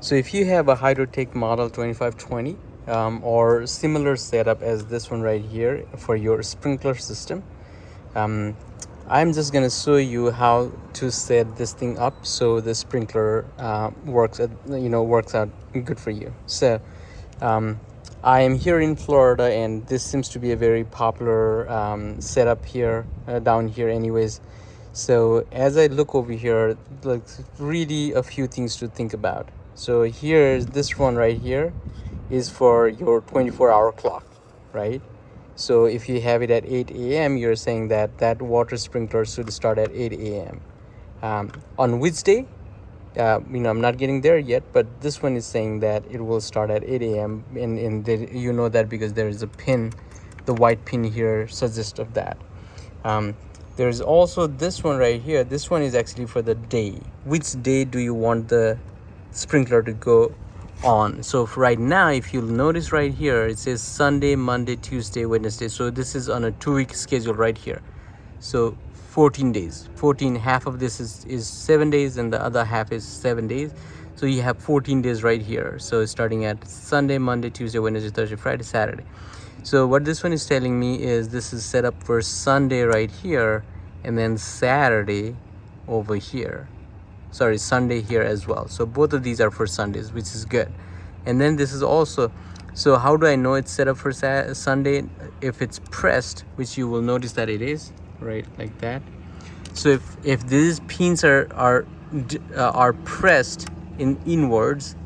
So if you have a Hydrotek model 2520 or similar setup as this one right here for your sprinkler system, I'm just gonna show you how to set this thing up so the sprinkler works out good for you. So I am here in Florida, and this seems to be a very popular setup here down here anyways. So as I look over here, like, really a few things to think about. So here's this one right here is for your 24-hour clock, right? So if you have it at 8 a.m., you're saying that that water sprinkler should start at 8 a.m. On which day? I'm not getting there yet, but this one is saying that it will start at 8 a.m. and you know that because there is a pin, the white pin here suggests of that. There's also this one right here. This one is actually for the day. Which day do you want the sprinkler to go on? So right now, if you'll notice right here, it says Sunday, Monday, Tuesday, Wednesday. So this is on a 2-week schedule right here. So 14 days. 14, half of this is 7 days and the other half is 7 days. So you have 14 days right here. So starting at Sunday, Monday, Tuesday, Wednesday, Thursday, Friday, Saturday. So what this one is telling me is this is set up for Sunday right here and then Saturday over here. Sorry, Sunday here as well. So both of these are for Sundays, which is good. And then this is also, so how do I know it's set up for Sunday? If it's pressed, which you will notice that it is, right, like that. So if these pins are pressed inwards,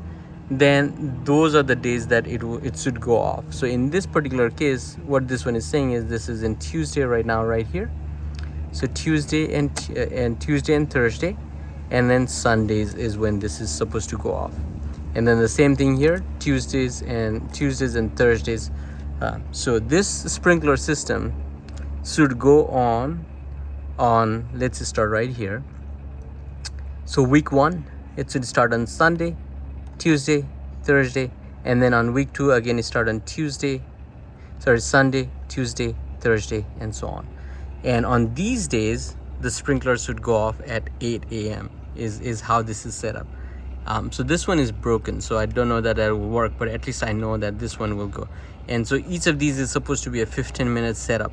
then those are the days that it should go off. So in this particular case, what this one is saying is this is in Tuesday right now, right here. So Tuesday and Thursday, and then Sundays is when this is supposed to go off. And then the same thing here, Tuesdays and Thursdays. So this sprinkler system should go on let's start right here. So week 1, it should start on Sunday, Tuesday, Thursday, and then on week 2 again it start on Sunday, Tuesday, Thursday, and so on. And on these days the sprinkler should go off at 8 a.m. is how this is set up. So this one is broken, so I don't know that will work, but at least I know that this one will go. And so each of these is supposed to be a 15-minute setup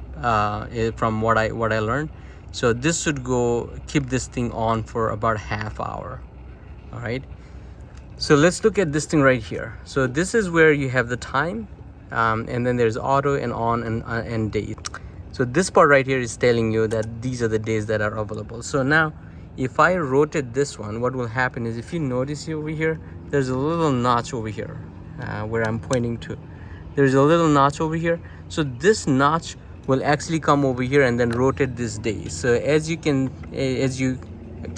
from what I learned. So this should keep this thing on for about half hour. All right, so let's look at this thing right here. So this is where you have the time, and then there's auto and on and date. So this part right here is telling you that these are the days that are available. So now if I rotate this one, what will happen is, if you notice over here, there's a little notch over here where I'm pointing to. There's a little notch over here. So this notch will actually come over here and then rotate this day. So as you can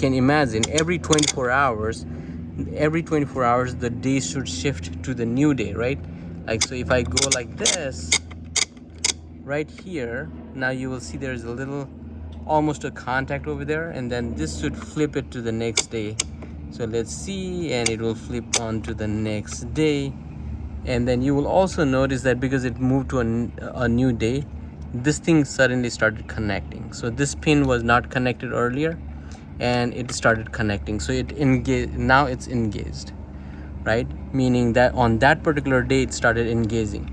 imagine, every 24 hours the day should shift to the new day, right? Like, so if I go like this right here, now you will see there's a little, almost a contact over there, and then this should flip it to the next day. So let's see, and it will flip on to the next day. And then you will also notice that because it moved to a new day, this thing suddenly started connecting. So this pin was not connected earlier and it started connecting. So now it's engaged, right? Meaning that on that particular day it started engaging.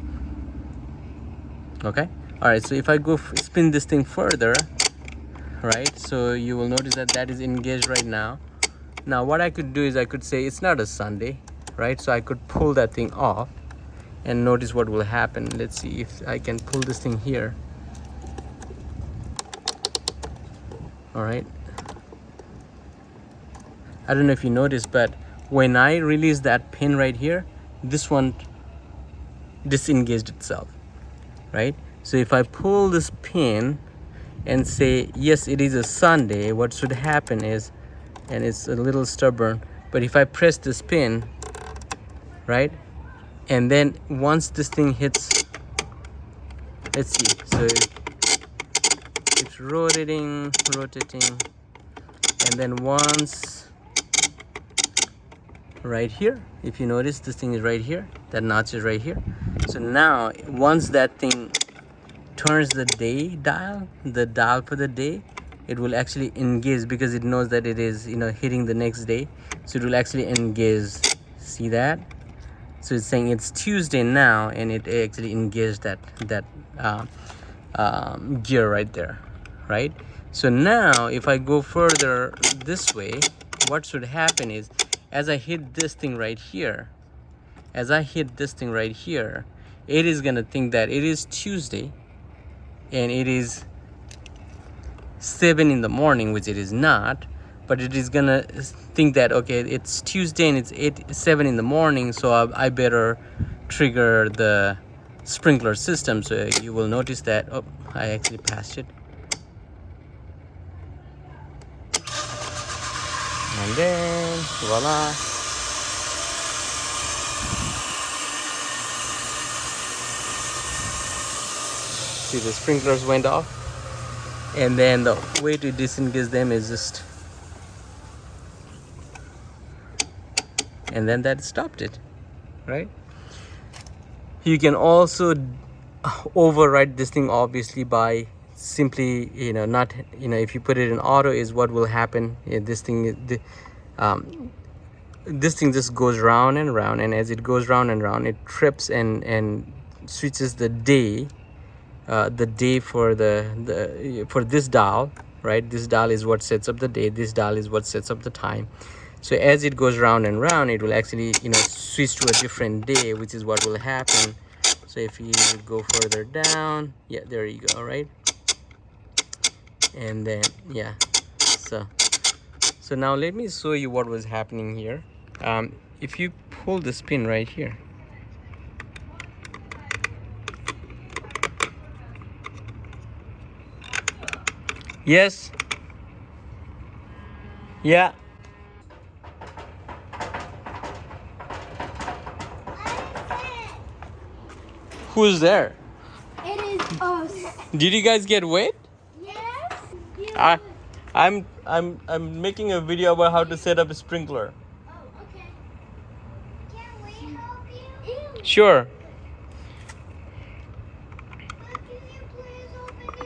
Okay, all right, so if I go spin this thing further, right, so you will notice that is engaged right now. Now what I could do is I could say it's not a Sunday, right? So I could pull that thing off and notice what will happen. Let's see if I can pull this thing here. All right, I don't know if you noticed, but when I release that pin right here, this one disengaged itself, right? So if I pull this pin and say yes, it is a Sunday, what should happen is, and it's a little stubborn, but if I press this pin, right, and then once this thing hits, let's see, so it's rotating, and then once right here, if you notice, this thing is right here, that notch is right here. So now once that thing turns the dial for the day, it will actually engage, because it knows that it is hitting the next day. So it will actually engage See that? So it's saying it's Tuesday now, and it actually engaged that gear right there, right? So now if I go further this way, what should happen is, as I hit this thing right here, it is gonna think that it is Tuesday and it is 7 in the morning, which it is not, but it is gonna think that, okay, it's Tuesday and it's 7 in the morning, so I better trigger the sprinkler system. So you will notice that, oh, I actually passed it. And then voila, see, the sprinklers went off. And then the way to disengage them is just, and then that stopped it, right? You can also override this thing obviously by simply, not, if you put it in auto, is what will happen. This thing just goes round and round, and as it goes round and round, it trips and switches the day for for this dial, right? This dial is what sets up the day, this dial is what sets up the time. So as it goes round and round, it will actually switch to a different day, which is what will happen. So if you go further down, yeah, there you go, right? And then yeah, so now let me show you what was happening here. If you pull this pin right here, yes, yeah, who's there? It is us. Did you guys get wet? Yes. I'm making a video about how to set up a sprinkler. Oh, okay. Can we help you? Sure. But can you please open the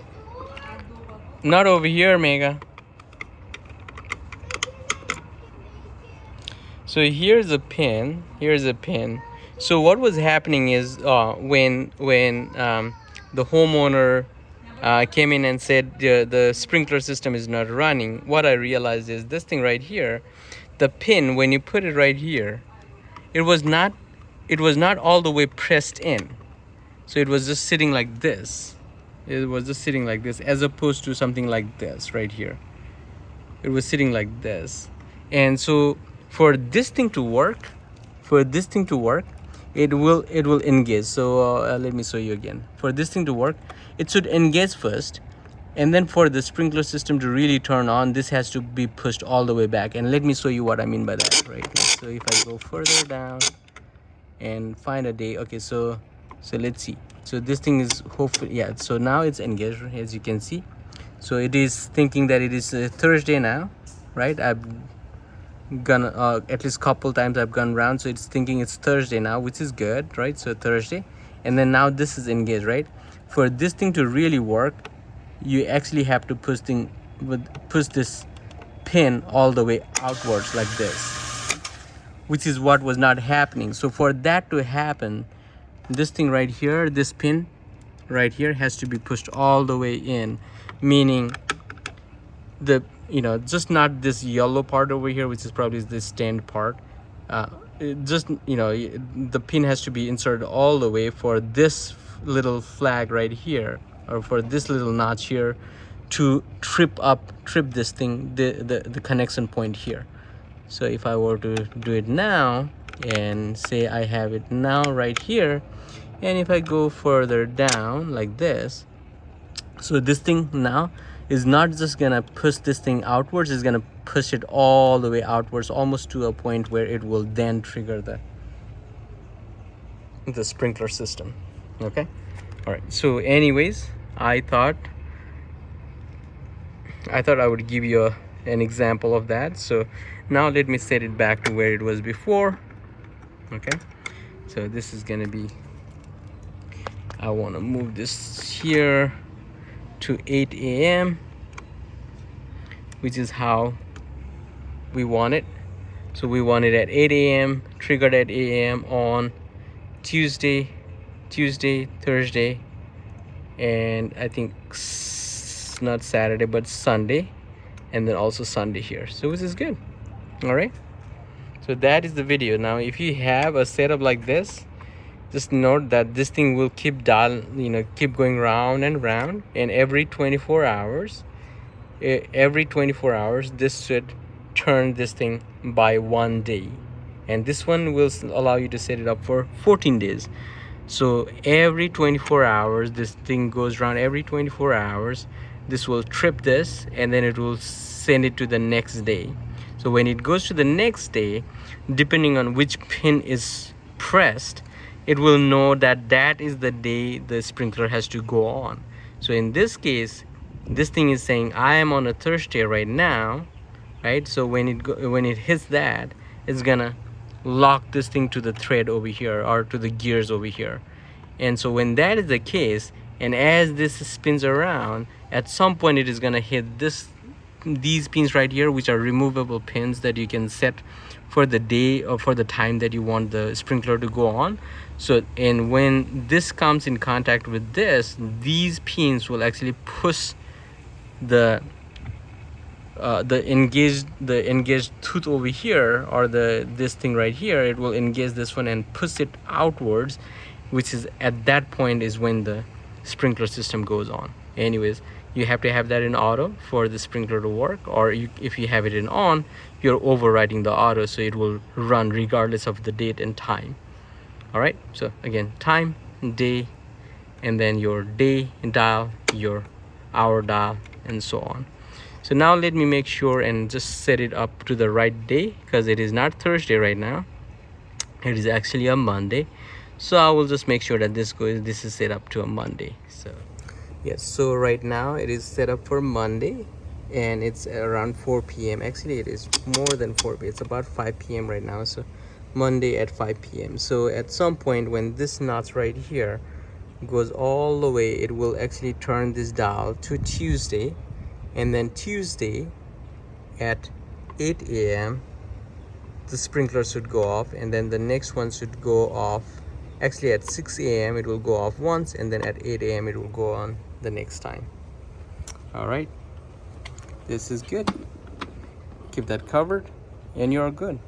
door? Not over here, Mega. So here's a pin. So what was happening is when the homeowner came in and said the sprinkler system is not running, what I realized is this thing right here, the pin, when you put it right here, it was not all the way pressed in. So it was just sitting like this. As opposed to something like this right here. It was sitting like this. And so for this thing to work, it will engage. So let me show you again. For this thing to work, it should engage first, and then for the sprinkler system to really turn on, this has to be pushed all the way back. And let me show you what I mean by that right now. So if I go further down and find a day, okay, so let's see. So this thing is hopefully, yeah, so now it's engaged, as you can see. So it is thinking that it is Thursday now, right? I've gone at least couple times I've gone around, so it's thinking it's Thursday now, which is good, right? So Thursday, and then now this is engaged, right? For this thing to really work, you actually have to push this pin all the way outwards like this, which is what was not happening. So for that to happen, this thing right here, this pin right here, has to be pushed all the way in, meaning the just not this yellow part over here, which is probably the stand part. The pin has to be inserted all the way for this little flag right here, or for this little notch here, to trip this thing, the connection point here. So if I were to do it now and say I have it now right here, and if I go further down like this, so this thing now is not just gonna push this thing outwards, it's gonna push it all the way outwards, almost to a point where it will then trigger the sprinkler system. Okay, all right. So anyways, I thought I would give you an example of that. So now let me set it back to where it was before. Okay, so this is gonna be, I want to move this here to 8 a.m., which is how we want it. So we want it at 8 a.m. triggered at 8 a.m. on Tuesday, Thursday, and I think not Saturday but Sunday, and then also Sunday here. So this is good. All right, so that is the video. Now if you have a setup like this, just note that this thing will keep keep going round and round, and every 24 hours this should turn this thing by 1 day, and this one will allow you to set it up for 14 days. So every 24 hours this thing goes around. Every 24 hours this will trip this, and then it will send it to the next day. So when it goes to the next day, depending on which pin is pressed, it will know that that is the day the sprinkler has to go on. So in this case, this thing is saying I am on a Thursday right now, right? So when it hits that, it's gonna lock this thing to the thread over here, or to the gears over here. And so when that is the case, and as this spins around, at some point it is gonna hit these pins right here, which are removable pins that you can set for the day or for the time that you want the sprinkler to go on. So, and when this comes in contact with this, these pins will actually push the engaged tooth over here, or this thing right here. It will engage this one and push it outwards, which is at that point is when the sprinkler system goes on. Anyways, you have to have that in auto for the sprinkler to work, or if you have it in on, you're overriding the auto, so it will run regardless of the date and time. All right, so again, time, day, and then your day dial, your hour dial, and so on. So now let me make sure and just set it up to the right day, because it is not Thursday right now, it is actually a Monday. So I will just make sure that this is set up to a Monday. So yes, so right now it is set up for Monday, and it's around 4 p.m. Actually it is more than 4 p.m. It's about 5 p.m. right now. So Monday at 5 p.m. So at some point when this knot right here goes all the way, it will actually turn this dial to Tuesday, and then Tuesday at 8 a.m. the sprinkler should go off, and then the next one should go off. Actually at 6 a.m. it will go off once, and then at 8 a.m. it will go on the next time. All right, this is good. Keep that covered and you're good.